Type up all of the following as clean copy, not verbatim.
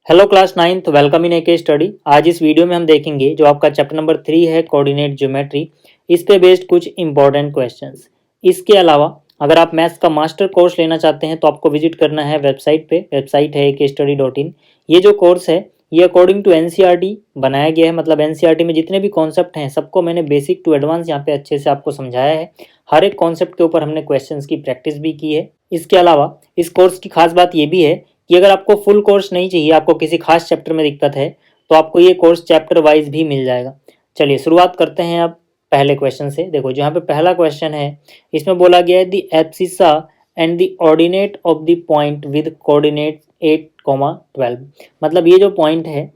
Hello class ninth, welcome in AK study. आज इस video में हम देखेंगे जो आपका चैप्टर नंबर 3 है कोऑर्डिनेट ज्योमेट्री, इस पे बेस्ड कुछ इंपॉर्टेंट क्वेश्चंस। इसके अलावा अगर आप मैथ्स का मास्टर कोर्स लेना चाहते हैं तो आपको विजिट करना है वेबसाइट पे। वेबसाइट है ekstudy.in। ये जो कोर्स है ये अकॉर्डिंग टू एनसीईआरटी बनाया गया है। मतलब एनसीईआरटी में जितने भी कॉन्सेप्ट हैं सबको मैंने बेसिक टू एडवांस यहाँ पे अच्छे से आपको समझाया है। हर एक कॉन्सेप्ट के ऊपर हमने क्वेश्चंस की प्रैक्टिस भी की है। इसके अलावा इस कोर्स की खास बात ये भी है कि अगर आपको फुल कोर्स नहीं चाहिए, आपको किसी खास चैप्टर में दिक्कत है, तो आपको ये कोर्स चैप्टर वाइज भी मिल जाएगा। चलिए शुरुआत करते हैं अब पहले क्वेश्चन से। देखो जो यहाँ पे पहला क्वेश्चन है इसमें बोला गया है the abscissa and the ordinate of the point with coordinate 8, 12। मतलब ये जो पॉइंट है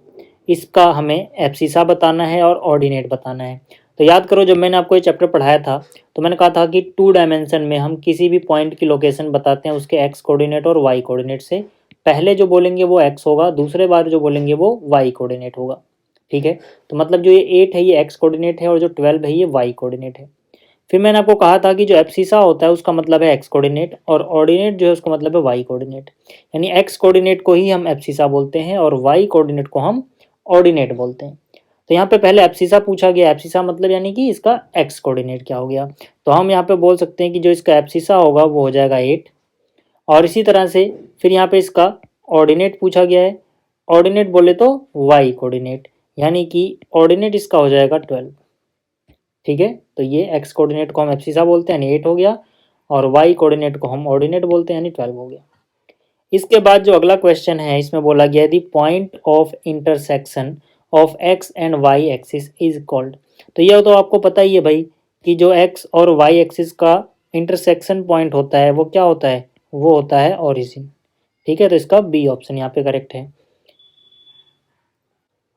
इसका हमें एब्सिसा बताना है और ऑर्डिनेट बताना है। तो याद करो जब मैंने आपको ये चैप्टर पढ़ाया था तो मैंने कहा था कि 2 डायमेंशन में हम किसी भी पॉइंट की लोकेशन बताते हैं उसके एक्स कोऑर्डिनेट और वाई कोऑर्डिनेट से। पहले जो बोलेंगे वो एक्स होगा, दूसरे बार जो बोलेंगे वो वाई कोऑर्डिनेट होगा। ठीक है, तो मतलब जो ये 8 है ये एक्स कोऑर्डिनेट है और जो 12 है ये वाई कोऑर्डिनेट है। फिर मैंने आपको कहा था कि जो एब्सिसा होता है उसका मतलब है एक्स कोऑर्डिनेट और ऑर्डिनेट जो है उसका मतलब है वाई कोऑर्डिनेट। यानी एक्स कोऑर्डिनेट को ही हम एब्सिसा बोलते हैं और वाई कोऑर्डिनेट को हम ऑर्डिनेट बोलते हैं। तो यहाँ पे पहले एब्सिसा पूछा गया। एब्सिसा मतलब यानी कि इसका एक्स कोऑर्डिनेट क्या हो गया। तो हम यहाँ पे बोल सकते हैं कि जो इसका एब्सिसा होगा वो हो जाएगा 8। और इसी तरह से फिर यहाँ पे इसका ऑर्डिनेट पूछा गया है। ऑर्डिनेट बोले तो वाई कोऑर्डिनेट, यानी कि ऑर्डिनेट इसका हो जाएगा 12। ठीक है, तो ये एक्स कोऑर्डिनेट को हम एब्सिसा बोलते हैं यानी 8 हो गया और वाई कोऑर्डिनेट को हम ऑर्डिनेट बोलते हैं यानी 12 हो गया। इसके बाद जो अगला क्वेश्चन है इसमें बोला गया है the point of intersection of x and y axis is called. तो यह तो आपको पता ही है भाई कि जो एक्स और वाई एक्सिस का इंटरसेक्शन पॉइंट होता है वो क्या होता है, वो होता है ओरिजिन। ठीक है, तो इसका बी ऑप्शन यहाँ पे करेक्ट है।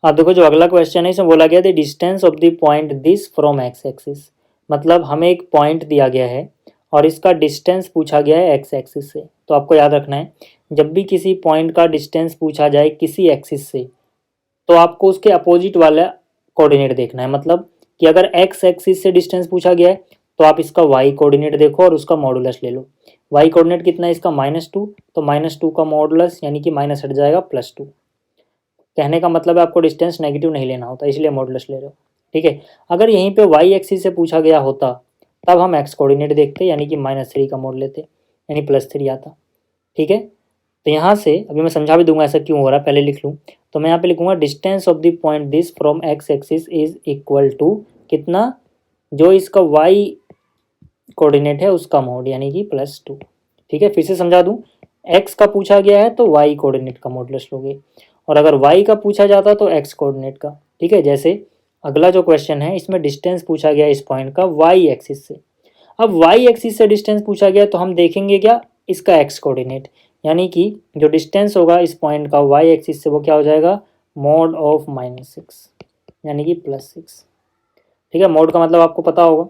अब देखो जो अगला क्वेश्चन है इसमें बोला गया the distance of the point this from x axis. मतलब हमें एक पॉइंट दिया गया है और इसका डिस्टेंस पूछा गया है एक्स एक्सिस से। तो आपको याद रखना है जब भी किसी पॉइंट का डिस्टेंस पूछा जाए किसी एक्सिस से तो आपको उसके अपोजिट वाला कोऑर्डिनेट देखना है। मतलब कि अगर एक्स एक्सिस से डिस्टेंस पूछा गया है तो आप इसका वाई कोऑर्डिनेट देखो और उसका मॉडुलस ले लो। वाई कोऑर्डिनेट कितना है इसका -2, तो -2 का मॉडुलस यानी कि माइनस हट जाएगा +2। कहने का मतलब है आपको डिस्टेंस नेगेटिव नहीं लेना होता, इसलिए मॉडुलस ले रहे हो। ठीक है, अगर यहीं पे वाई एक्सिस से पूछा गया होता तब हम एक्स कोऑर्डिनेट देखते यानी कि -3 का मोड लेते यानी +3 आता। ठीक है, तो यहाँ से अभी मैं समझा भी दूंगा ऐसा क्यों हो रहा है, पहले लिख लूँ। तो मैं यहाँ पे लिखूंगा distance of the point this from x axis is equal to कितना, जो इसका वाई कोऑर्डिनेट है उसका मोड यानी कि +2। ठीक है, फिर से समझा दूं, एक्स का पूछा गया है तो वाई कोऑर्डिनेट का मॉडुलस लोगे और अगर वाई का पूछा जाता तो एक्स कोऑर्डिनेट का। ठीक है, जैसे अगला जो क्वेश्चन है इसमें डिस्टेंस पूछा गया इस पॉइंट का वाई एक्सिस से। अब वाई एक्सिस से डिस्टेंस पूछा गया तो हम देखेंगे क्या, इसका एक्स कोऑर्डिनेट, यानी कि जो डिस्टेंस होगा इस पॉइंट का वाई एक्सिस से वो क्या हो जाएगा, मोड ऑफ -6 यानी कि +6। ठीक है, मोड का मतलब आपको पता होगा।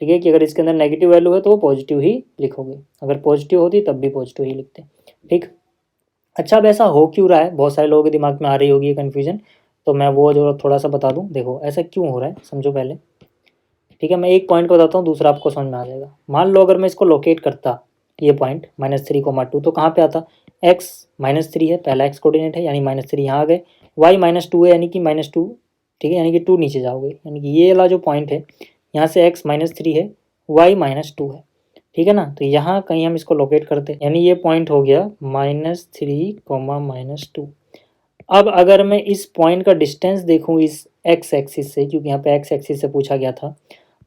ठीक है, कि अगर इसके अंदर नेगेटिव वैल्यू है तो वो पॉजिटिव ही लिखोगे, अगर पॉजिटिव होती तब भी पॉजिटिव ही लिखते। ठीक, अच्छा अब ऐसा हो क्यों रहा है, बहुत सारे लोगों के दिमाग में आ रही होगी ये कन्फ्यूजन, तो मैं वो जो थोड़ा सा बता दूं। देखो ऐसा क्यों हो रहा है समझो पहले। ठीक है, मैं एक पॉइंट को बताता हूँ दूसरा आपको समझ में आ जाएगा। मान लो अगर मैं इसको लोकेट करता ये पॉइंट -3, 2 तो कहाँ पे आता, एक्स -3 है, पहला एक्स कोऑर्डिनेट है यानी -3 यहाँ आ गए, वाई -2 है यानी कि -2। ठीक है, यानी कि 2 नीचे जाओगे, यानी कि ये वाला जो पॉइंट है यहाँ से एक्स -3 है, वाई -2 है। ठीक है ना, तो यहाँ कहीं हम इसको लोकेट करते हैं यानी ये पॉइंट हो गया -3, -2। अब अगर मैं इस पॉइंट का डिस्टेंस देखूँ इस एक्स एक्सिस से, क्योंकि यहाँ पे एक्स एक्सिस से पूछा गया था,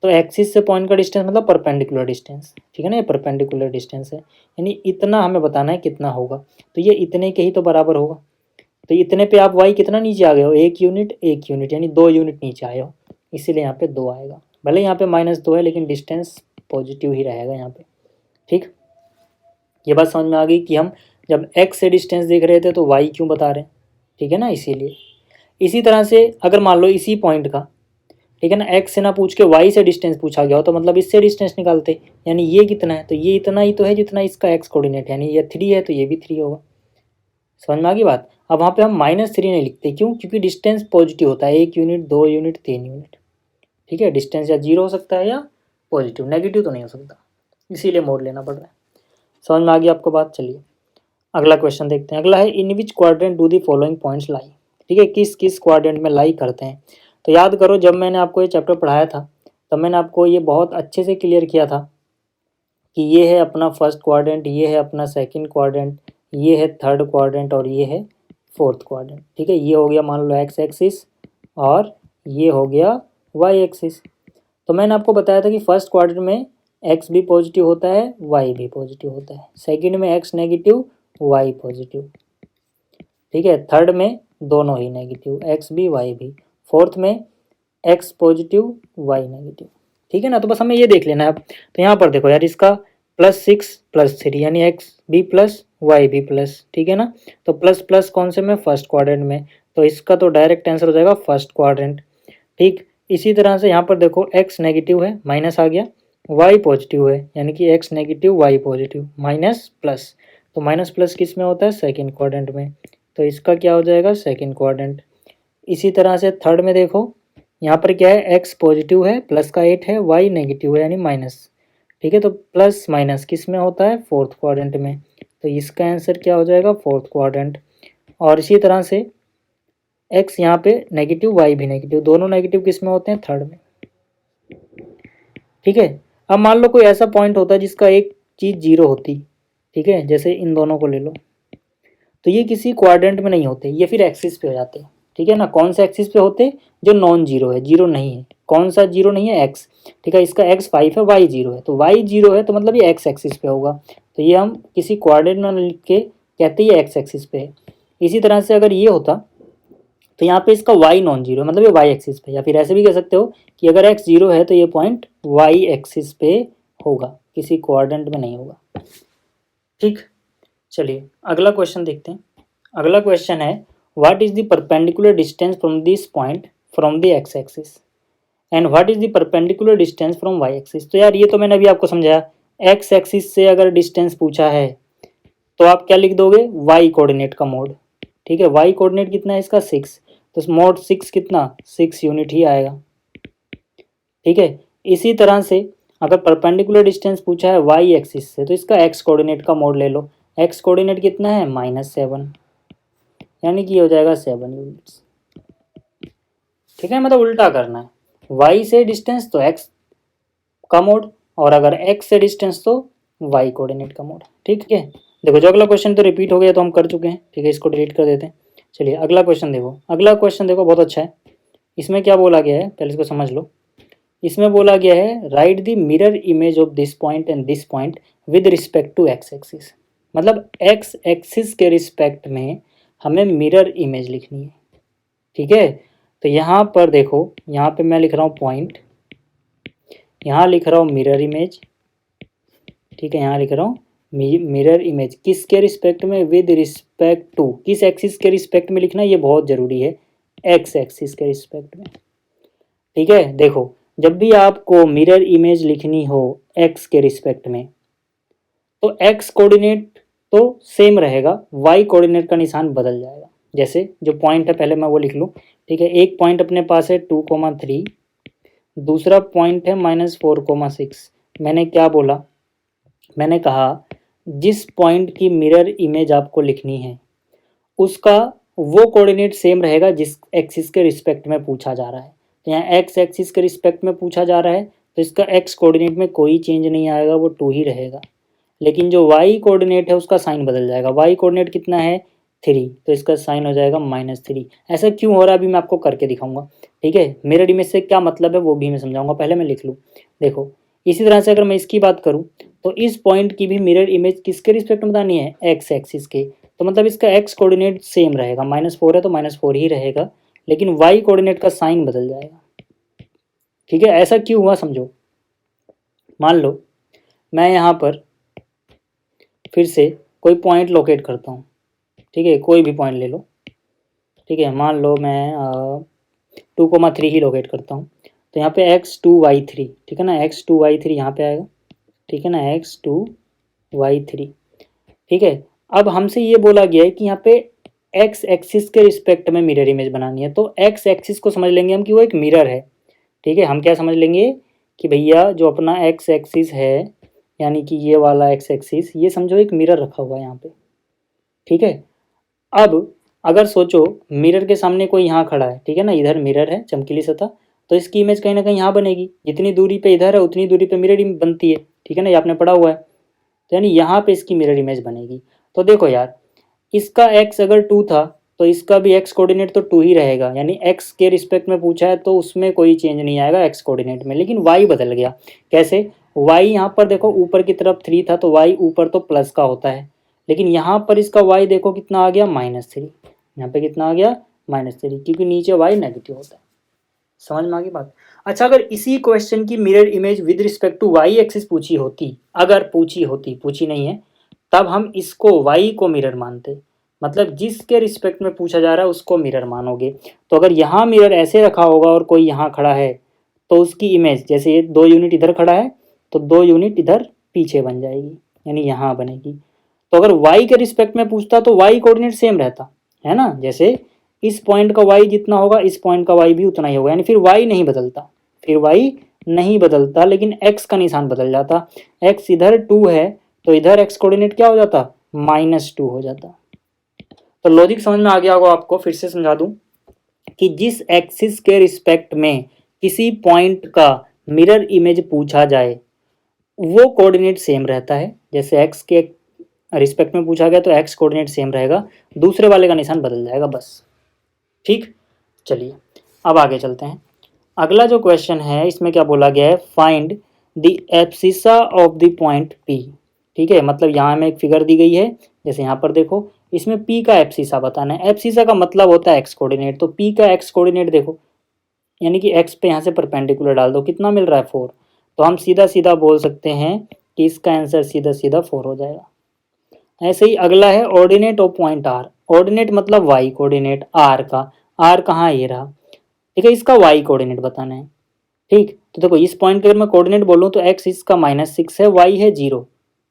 तो एक्सिस से पॉइंट का डिस्टेंस मतलब परपेंडिकुलर डिस्टेंस। ठीक है ना, ये परपेंडिकुलर डिस्टेंस है यानी इतना हमें बताना है कितना होगा, तो ये इतने के ही तो बराबर होगा। तो इतने पे आप वाई कितना नीचे आ गए हो, 1 यूनिट यानी 2 यूनिट नीचे आए हो, इसीलिए यहाँ पे 2 आएगा। भले यहाँ पे -2 है लेकिन डिस्टेंस पॉजिटिव ही रहेगा यहाँ पे। ठीक, ये बात समझ में आ गई कि हम जब एक्स से डिस्टेंस देख रहे थे तो वाई क्यों बता रहे हैं। ठीक है ना, इसीलिए। इसी तरह से अगर मान लो इसी पॉइंट का, ठीक है ना, एक्स से ना पूछ के वाई से डिस्टेंस पूछा गया हो तो मतलब इससे डिस्टेंस निकालते, यानी ये कितना है तो ये इतना ही तो है जितना इसका एक्स कोऑर्डिनेट, यानी ये 3 है तो ये भी 3 होगा। समझ में आ गई बात। अब वहाँ पे हम -3 नहीं लिखते, क्यों, क्योंकि डिस्टेंस पॉजिटिव होता है, 1 यूनिट, 2 यूनिट, 3 यूनिट। ठीक है, डिस्टेंस या 0 हो सकता है या पॉजिटिव, नेगेटिव तो नहीं हो सकता, इसीलिए मोड लेना पड़ रहा है। समझ में आ गई आपको बात। चलिए अगला क्वेश्चन देखते हैं। अगला है in which quadrant do the following points lie. ठीक है, किस किस क्वाड्रेंट में लाई करते हैं। तो याद करो जब मैंने आपको ये चैप्टर पढ़ाया था तब मैंने आपको ये बहुत अच्छे से क्लियर किया था कि ये है अपना फर्स्ट क्वाड्रेंट, ये है अपना सेकंड क्वाड्रेंट, ये है थर्ड क्वाड्रेंट और ये है फोर्थ क्वाड्रेंट। ठीक है, ये हो गया मान लो एक्स एक्सिस और ये हो गया वाई एक्सिस। तो मैंने आपको बताया था कि फर्स्ट क्वाड्रेंट में एक्स भी पॉजिटिव होता है, वाई भी पॉजिटिव होता है। सेकंड में एक्स नेगेटिव, वाई पॉजिटिव। ठीक है, थर्ड में दोनों ही नेगेटिव, एक्स भी वाई भी। फोर्थ में एक्स पॉजिटिव, वाई नेगेटिव। ठीक है ना, तो बस हमें ये देख लेना है अब। तो यहाँ पर देखो यार, इसका +6+3 यानी एक्स भी प्लस वाई भी प्लस। ठीक है ना, तो प्लस प्लस कौन से में, फर्स्ट क्वाड्रेंट में, तो इसका तो डायरेक्ट आंसर हो जाएगा फर्स्ट क्वाड्रेंट। ठीक, इसी तरह से यहाँ पर देखो एक्स नेगेटिव है, माइनस आ गया, वाई पॉजिटिव है यानी कि x negative y positive, minus plus, तो माइनस प्लस किस में होता है, सेकंड क्वाड्रेंट में, तो इसका क्या हो जाएगा, सेकंड क्वाड्रेंट। इसी तरह से थर्ड में देखो, यहाँ पर क्या है, एक्स पॉजिटिव है, प्लस का 8 है, वाई नेगेटिव है यानी माइनस। ठीक है, तो प्लस माइनस किस में होता है, फोर्थ क्वाड्रेंट में, तो इसका आंसर क्या हो जाएगा, फोर्थ क्वाड्रेंट। और इसी तरह से एक्स यहाँ पे नेगेटिव, वाई भी नेगेटिव, दोनों नेगेटिव किस में होते हैं, थर्ड में। ठीक है, अब मान लो कोई ऐसा पॉइंट होता है जिसका एक चीज़ जीरो होती। ठीक है, जैसे इन दोनों को ले लो, तो ये किसी क्वाड्रेंट में नहीं होते, ये फिर एक्सिस पे हो जाते हैं। ठीक है ना, कौन से एक्सिस पे होते, जो नॉन जीरो है, जीरो नहीं है। कौन सा जीरो नहीं है, एक्स। ठीक है, इसका एक्स 5 है, वाई जीरो है, तो वाई जीरो है तो मतलब ये एक्स एक्सिस पे होगा, तो ये हम किसी क्वाड्रेंट में लिख के कहते हैं ये एक्स एक्सिस पे है। इसी तरह से अगर ये होता तो यहाँ पे इसका y नॉन जीरो मतलब ये y एक्सिस पे, या फिर ऐसे भी कह सकते हो कि अगर x जीरो है तो ये पॉइंट y एक्सिस पे होगा, किसी क्वाड्रेंट में नहीं होगा। ठीक, चलिए अगला क्वेश्चन देखते हैं। अगला क्वेश्चन है what is the perpendicular distance from this point from the x axis and what is the perpendicular distance from y axis. तो यार ये तो मैंने अभी आपको समझाया, x एक्सिस से अगर डिस्टेंस पूछा है तो आप क्या लिख दोगे, y कोऑर्डिनेट का मोड। ठीक है, y कोऑर्डिनेट कितना है इसका 6, तो मोड 6 कितना, 6 यूनिट ही आएगा। ठीक है, इसी तरह से अगर परपेंडिकुलर डिस्टेंस पूछा है y एक्सिस से तो इसका x कोऑर्डिनेट का मोड ले लो। x कोऑर्डिनेट कितना है, -7, यानी कि हो जाएगा 7 यूनिट्स। ठीक है, मतलब उल्टा करना है, y से डिस्टेंस तो x का मोड, और अगर x से डिस्टेंस तो y कोऑर्डिनेट का मोड। ठीक है, देखो जो अगला क्वेश्चन तो रिपीट हो गया तो हम कर चुके हैं। ठीक है, इसको डिलीट कर देते हैं। चलिए अगला क्वेश्चन देखो, अगला क्वेश्चन देखो बहुत अच्छा है। इसमें क्या बोला गया है, पहले इसको समझ लो। इसमें बोला गया है right the mirror image of this point and this point with respect to x axis. मतलब एक्स एक्सिस के रिस्पेक्ट में हमें मिरर इमेज लिखनी है। ठीक है, तो यहाँ पर देखो, यहाँ पे मैं लिख रहा हूँ पॉइंट, यहाँ लिख रहा हूँ मिरर इमेज। ठीक है, यहाँ लिख रहा हूँ मिरर इमेज किसके रिस्पेक्ट में, विद रिस्पेक्ट टू, किस एक्सिस के रिस्पेक्ट में लिखना, ये बहुत ज़रूरी है, एक्स एक्सिस के रिस्पेक्ट में। ठीक है, देखो जब भी आपको मिरर इमेज लिखनी हो एक्स के रिस्पेक्ट में तो एक्स कोऑर्डिनेट तो सेम रहेगा, वाई कोऑर्डिनेट का निशान बदल जाएगा। जैसे जो पॉइंट है पहले मैं वो लिख लूँ। ठीक है, एक पॉइंट अपने पास है 2,3, दूसरा पॉइंट है -4,6। मैंने क्या बोला, मैंने कहा जिस पॉइंट की मिरर इमेज आपको लिखनी है उसका वो कोऑर्डिनेट सेम रहेगा जिस एक्सिस के रिस्पेक्ट में पूछा जा रहा है। तो यहाँ एक्स एक्सिस के रिस्पेक्ट में पूछा जा रहा है तो इसका एक्स कोऑर्डिनेट में कोई चेंज नहीं आएगा, वो 2 ही रहेगा। लेकिन जो वाई कोऑर्डिनेट है उसका साइन बदल जाएगा। वाई कोऑर्डिनेट कितना है 3, तो इसका साइन हो जाएगा -3। ऐसा क्यों हो रहा है अभी मैं आपको करके दिखाऊंगा। ठीक है, मिरर इमेज से क्या मतलब है वो भी मैं समझाऊंगा, पहले मैं लिख लूँ। देखो इसी तरह से अगर मैं इसकी बात करूँ तो इस पॉइंट की भी मिरर इमेज किसके रिस्पेक्ट में बतानी है, एक्स एक्सिस के। तो मतलब इसका एक्स कोऑर्डिनेट सेम रहेगा, -4 है तो -4 ही रहेगा, लेकिन वाई कोऑर्डिनेट का साइन बदल जाएगा। ठीक है, ऐसा क्यों हुआ समझो। मान लो मैं यहाँ पर फिर से कोई पॉइंट लोकेट करता हूँ। ठीक है, कोई भी पॉइंट ले लो। ठीक है, मान लो मैं 2,3 ही लोकेट करता हूँ, तो यहाँ पे x2y3, ठीक है ना, x2y3 यहाँ पे आएगा। ठीक है ना, x2y3। ठीक है, अब हमसे ये बोला गया है कि यहाँ पे x एक्सिस के रिस्पेक्ट में मिरर इमेज बनानी है, तो x एक्सिस को समझ लेंगे हम कि वो एक मिरर है। ठीक है, हम क्या समझ लेंगे कि भैया जो अपना x एक्सिस है यानी कि ये वाला x एक्सिस, ये समझो एक मिरर रखा हुआ है यहाँ पे। ठीक है। अब अगर सोचो मिरर के सामने कोई यहाँ खड़ा है, ठीक है ना, इधर मिरर है चमकीली सतह, तो इसकी इमेज कहीं ना कहीं यहाँ बनेगी, जितनी दूरी पे इधर है उतनी दूरी पे मिरर बनती है, ठीक है ना, ये आपने पढ़ा हुआ है। तो यानी यहाँ पे इसकी मिरर इमेज बनेगी। तो देखो यार, इसका x अगर 2 था तो इसका भी x कोऑर्डिनेट तो 2 ही रहेगा, यानी x के रिस्पेक्ट में पूछा है तो उसमें कोई चेंज नहीं आएगा x कोऑर्डिनेट में, लेकिन y बदल गया। कैसे? y यहाँ पर देखो ऊपर की तरफ 3 था तो y ऊपर तो प्लस का होता है, लेकिन यहाँ पर इसका y देखो कितना आ गया, -3। यहाँ पे कितना आ गया, -3, क्योंकि नीचे y नेगेटिव होता है। समझ में आ गई बात? अच्छा, अगर इसी क्वेश्चन की mirror image with respect to y axis पूछी होती, अगर पूछी होती, पूछी नहीं है, तब हम इसको y को मिरर मानते, मतलब जिसके रिस्पेक्ट में पूछा जा रहा है उसको मिरर मानोगे। तो अगर यहाँ मिरर ऐसे रखा होगा और कोई यहाँ खड़ा है तो उसकी इमेज, जैसे ये 2 यूनिट इधर खड़ा है तो 2 यूनिट इधर पीछे बन जाएगी, यानी यहाँ बनेगी। तो अगर y के रिस्पेक्ट में पूछता तो y कोऑर्डिनेट सेम रहता है ना, जैसे इस पॉइंट का y जितना होगा इस पॉइंट का y भी उतना ही होगा, यानी फिर y नहीं बदलता, फिर y नहीं बदलता, लेकिन x का निशान बदल जाता। x इधर 2 है तो इधर x कोऑर्डिनेट क्या हो जाता, -2 हो जाता। तो लॉजिक समझ में आ गया होगा आपको। फिर से समझा दूं कि जिस एक्सिस के रिस्पेक्ट में किसी पॉइंट का मिरर इमेज पूछा जाए वो कोऑर्डिनेट सेम रहता है, जैसे x के रिस्पेक्ट में पूछा गया तो x कोऑर्डिनेट सेम रहेगा, दूसरे वाले का निशान बदल जाएगा बस। ठीक, चलिए अब आगे चलते हैं। अगला जो क्वेश्चन है इसमें क्या बोला गया है, find the abscissa of the point P। ठीक है, मतलब यहाँ हमें एक फिगर दी गई है, जैसे यहाँ पर देखो, इसमें P का एब्सिसा बताना है। एब्सिसा का मतलब होता है x कोऑर्डिनेट, तो P का x कोऑर्डिनेट देखो, यानी कि x पे यहाँ से परपेंडिकुलर डाल दो, कितना मिल रहा है 4। तो हम सीधा सीधा बोल सकते हैं कि इसका आंसर सीधा सीधा 4 हो जाएगा। ऐसे ही अगला है ordinate of point R। Ordinate मतलब y कोऑर्डिनेट R का, R कहाँ, ये रहा, ठीक है, इसका y कोऑर्डिनेट बताना है। ठीक, तो देखो इस पॉइंट के अगर मैं कोऑर्डिनेट बोलूँ तो x इसका -6 है, y है 0।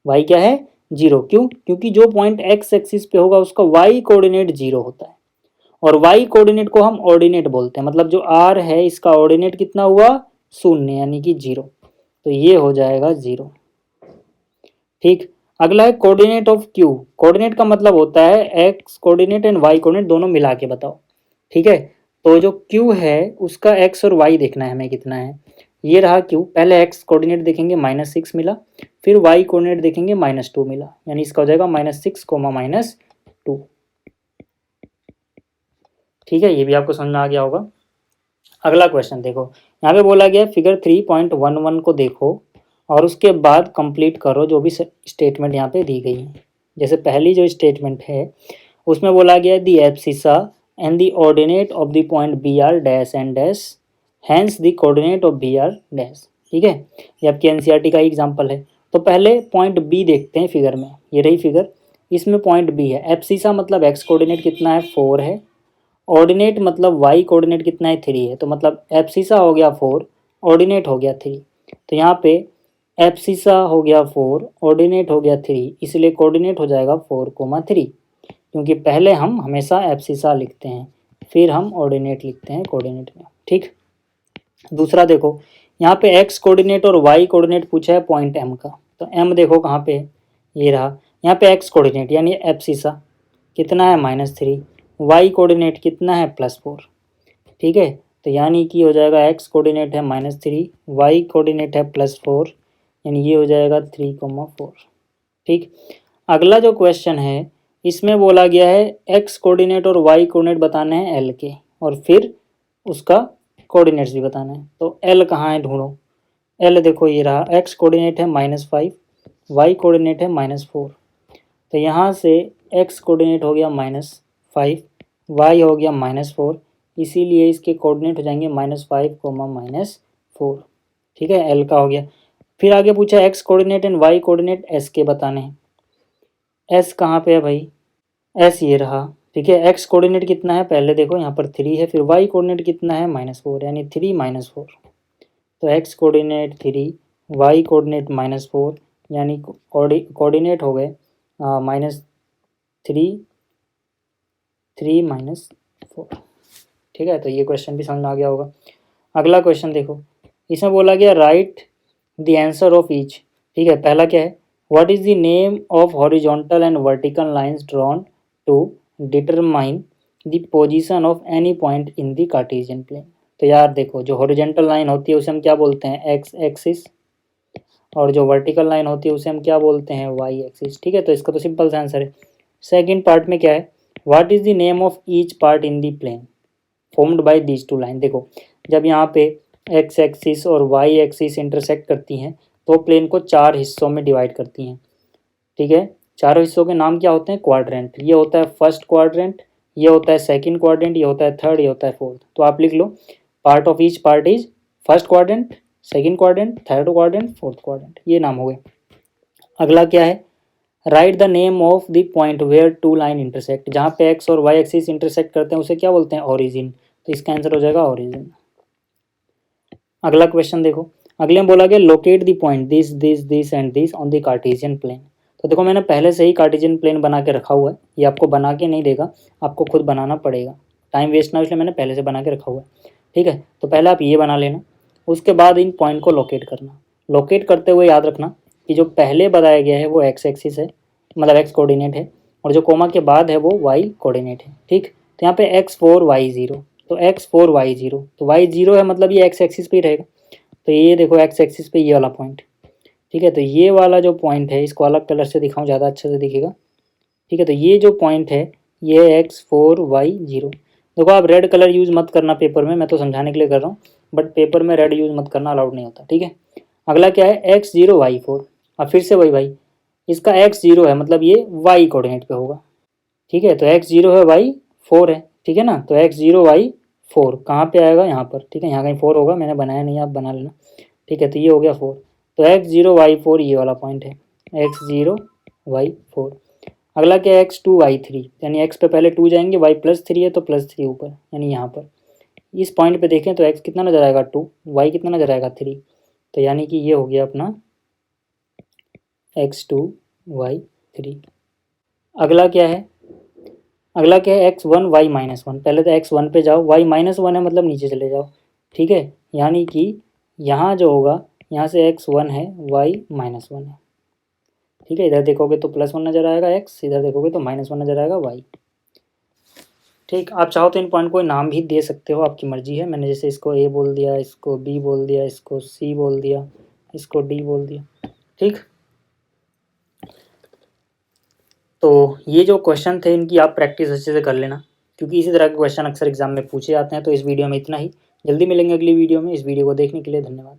y क्या है, 0। क्यों? क्योंकि जो पॉइंट x एक्सिस पे होगा उसका y कोऑर्डिनेट 0 होता है, और y कोऑर्डिनेट को हम ऑर्डिनेट बोलते हैं, मतलब जो r है इसका ऑर्डिनेट कितना हुआ, 0, यानी कि 0। तो ये हो जाएगा 0। ठीक, अगला है कोऑर्डिनेट ऑफ q। कोऑर्डिनेट का मतलब होता है x coordinate and y coordinate दोनों मिला के बताओ। ठीक है, तो जो q है उसका x और y देखना है हमें कितना है। ये रहा q, पहले x कोऑर्डिनेट देखेंगे -6 मिला, फिर y कोऑर्डिनेट देखेंगे -2 मिला, यानी इसका हो जाएगा -6, -2। ठीक है, ये भी आपको समझ में आ गया होगा। अगला क्वेश्चन देखो, यहाँ पे बोला गया फिगर 3.11 को देखो और उसके बाद कंप्लीट करो जो भी स्टेटमेंट यहाँ पे दी गई है। जैसे पहली जो स्टेटमेंट है उसमें बोला गया the abscissa and the ordinate of the point B are dash and dash, hence the coordinate of B are dash. ठीक है, ये आपकी एनसीईआरटी का एग्जाम्पल है। तो पहले पॉइंट बी देखते हैं फिगर में, ये रही फिगर, इसमें पॉइंट बी है। एब्सिसा मतलब एक्स कोऑर्डिनेट कितना है, 4 है, ऑर्डिनेट मतलब y कोऑर्डिनेट कितना है, 3 है, तो मतलब एब्सिसा हो गया 4, ऑर्डिनेट हो गया 3। तो यहाँ पे एब्सिसा हो गया 4, ऑर्डिनेट हो गया 3, इसलिए कोऑर्डिनेट हो जाएगा 4,3, क्योंकि पहले हम हमेशा एब्सिसा लिखते हैं फिर हम ऑर्डिनेट लिखते हैं कोऑर्डिनेट में। ठीक, दूसरा देखो, यहाँ पे x कोऑर्डिनेट और y कोऑर्डिनेट पूछा है पॉइंट M का, तो M देखो कहाँ पे है, ये रहा। यहाँ पे x कोऑर्डिनेट यानी एब्सिसा कितना है, -3, y कोऑर्डिनेट कितना है, +4। ठीक है, तो यानी कि हो जाएगा x कोऑर्डिनेट है -3, y कोऑर्डिनेट है +4, यानी ये हो जाएगा 3,4। ठीक, अगला जो क्वेश्चन है इसमें बोला गया है x कोऑर्डिनेट और y कोऑर्डिनेट बताने हैं l के, और फिर उसका कोऑर्डिनेट्स भी बताना है। तो l कहाँ है ढूंढो, l देखो ये रहा, x कोऑर्डिनेट है -5, y कोऑर्डिनेट है -4। तो यहाँ से x कोऑर्डिनेट हो गया -5, y हो गया -4, इसीलिए इसके कोऑर्डिनेट हो जाएंगे -5, -4। ठीक है, l का हो गया। फिर आगे पूछा x coordinate and y coordinate s के बताने हैं। s कहाँ पे है भाई, s ये रहा। ठीक है, x कोऑर्डिनेट कितना है, पहले देखो यहाँ पर 3 है, फिर y कोऑर्डिनेट कितना है, -4, यानी 3 -4। तो x कोऑर्डिनेट 3, y कोऑर्डिनेट -4, यानी कोऑर्डिनेट हो गए -3, 3 -4। ठीक है, तो ये क्वेश्चन भी समझ में आ गया होगा। अगला क्वेश्चन देखो, इसमें बोला गया right the answer of each. ठीक है, पहला क्या है, what is the name of horizontal and vertical lines drawn to determine the position of any point in the Cartesian plane. तो यार देखो, जो हॉरिजॉन्टल लाइन होती है उसे हम क्या बोलते हैं, एक्स एक्सिस, और जो वर्टिकल लाइन होती है उसे हम क्या बोलते हैं, वाई एक्सिस। ठीक है, तो इसका तो सिंपल सा आंसर है। सेकंड पार्ट में क्या है, what is the name of each part in the plane formed by these two line. देखो, जब यहाँ पे एक्स एक्सिस और वाई एक्सिस इंटरसेक्ट करती हैं तो प्लेन को 4 हिस्सों में डिवाइड करती हैं। ठीक है, चारों हिस्सों के नाम क्या होते हैं, क्वाड्रेंट। ये होता है फर्स्ट क्वाड्रेंट, ये होता है सेकंड क्वाड्रेंट, ये होता है थर्ड, ये होता है फोर्थ। तो आप लिख लो, part of each part is first quadrant, second quadrant, third quadrant, fourth quadrant, ये नाम हो गए। अगला क्या है, right the name of the point where two lines intersect. जहाँ पे एक्स और वाई एक्सिस इंटरसेक्ट करते हैं उसे क्या बोलते हैं, ओरिजिन। तो इसका आंसर हो जाएगा ओरिजिन। अगला क्वेश्चन देखो, अगले में बोला गया locate the point this this this and this on the Cartesian plane. तो देखो, मैंने पहले से ही कार्टेशियन प्लेन बना के रखा हुआ है, ये आपको बना के नहीं देगा, आपको खुद बनाना पड़ेगा, टाइम वेस्ट ना, इसलिए मैंने पहले से बना के रखा हुआ है। ठीक है, तो पहले आप ये बना लेना, उसके बाद इन पॉइंट को लोकेट करना। लोकेट करते हुए याद रखना कि जो पहले बताया गया है वो एक्स एक्सिस है, मतलब एक्स कोऑर्डिनेट है, और जो कोमा के बाद है वो वाई कोऑर्डिनेट है। ठीक, तो यहाँ पे x4 y0, तो x4 y0, तो y0 है, मतलब ये एक्स एक्सिस पे ही रहेगा। तो ये देखो एक्स एक्सिस पे ये वाला पॉइंट। ठीक है, तो ये वाला जो पॉइंट है इसको अलग कलर से दिखाऊं, ज़्यादा अच्छे से दिखेगा। ठीक है, तो ये जो पॉइंट है ये x4 y0। देखो, आप रेड कलर यूज़ मत करना पेपर में, मैं तो समझाने के लिए कर रहा हूँ, बट पेपर में रेड यूज़ मत करना, अलाउड नहीं होता। ठीक है, अगला क्या है, x0 y4। अब फिर से वही भाई, इसका x0 है, मतलब ये y कोऑर्डिनेट पे होगा। ठीक है, तो x0 है, y4 है। ठीक है ना, तो x0 y4 कहाँ पे आएगा, यहाँ पर। ठीक है, यहाँ कहीं 4 होगा, मैंने बनाया नहीं, आप बना लेना। ठीक है, तो ये हो गया 4, तो x0 y4 ये वाला पॉइंट है, x0 y4। अगला क्या है, x2 y3, यानी x पे पहले 2 जाएंगे, y +3 है तो +3 ऊपर, यानी यहाँ पर इस पॉइंट पे देखें तो x कितना नजर आएगा 2, y कितना नजर आएगा 3, तो यानी कि ये हो गया अपना x2 y3। अगला क्या है, अगला क्या है, x1 y-1। पहले तो x1 पे जाओ, y-1 है मतलब नीचे चले जाओ। ठीक है, यानी कि यहाँ जो होगा, यहाँ से x1 है, y-1 है। ठीक है, इधर देखोगे तो +1 नज़र आएगा x, इधर देखोगे तो -1 नज़र आएगा y। ठीक, आप चाहो तो इन पॉइंट को नाम भी दे सकते हो, आपकी मर्जी है। मैंने जैसे इसको a बोल दिया, इसको b बोल दिया, इसको c बोल दिया, इसको d बोल दिया। ठीक, तो ये जो क्वेश्चन थे इनकी आप प्रैक्टिस अच्छे से कर लेना, क्योंकि इसी तरह के क्वेश्चन अक्सर एग्जाम में पूछे जाते हैं। तो इस वीडियो में इतना ही, जल्दी मिलेंगे अगली वीडियो में। इस वीडियो को देखने के लिए धन्यवाद।